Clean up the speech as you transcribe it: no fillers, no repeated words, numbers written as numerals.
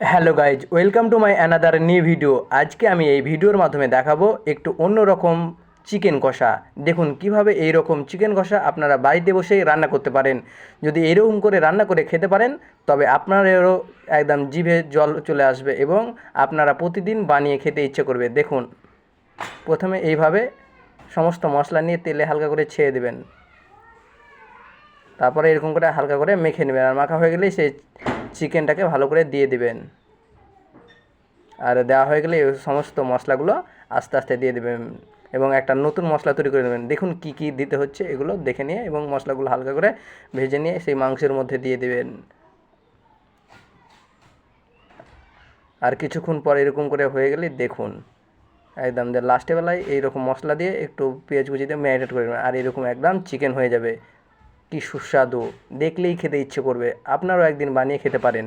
Hello guys, welcome to my another new video. আজকে আমি এই ভিডিওর মাধ্যমে দেখাবো একটু অন্যরকম চিকেন কষা। দেখুন কিভাবে এই রকম চিকেন কষা আপনারা বাড়িতে বসেই রান্না করতে পারেন। যদি এরকম করে রান্না করে খেতে পারেন তবে আপনাদেরও একদম জিভে জল চলে আসবে এবং আপনারা প্রতিদিন বানিয়ে খেতে ইচ্ছে করবে। দেখুন, প্রথমে এইভাবে সমস্ত মশলা নিয়ে তেলে হালকা করে ছেড়ে দেবেন, তারপরে এরকম করে হালকা করে মেখে নেবেন। আর মাখা হয়ে গেলেই সেই চিকেনটাকে ভালো করে দিয়ে দিবেন। আর দেওয়া হয়ে গেলে এই সমস্ত মশলাগুলো আস্তে আস্তে দিয়ে দেবেন এবং একটা নতুন মশলা তৈরি করে নেবেন। দেখুন কি কি দিতে হচ্ছে এগুলো দেখে নিয়ে এবং মশলাগুলো হালকা করে ভেজে নিয়ে সেই মাংসের মধ্যে দিয়ে দেবেন। আর কিছুক্ষণ পর এরকম করে হয়ে গেলে দেখুন একদম যে লাস্টে বেলায় এইরকম মশলা দিয়ে একটু পেঁয়াজ কুচি দিয়ে ম্যারিনেট করে নেবেন আর এরকম একদম চিকেন হয়ে যাবে। কি সুস্বাদু, দেখলেই খেতে ইচ্ছে করবে। আপনারাও একদিন বানিয়ে খেতে পারেন।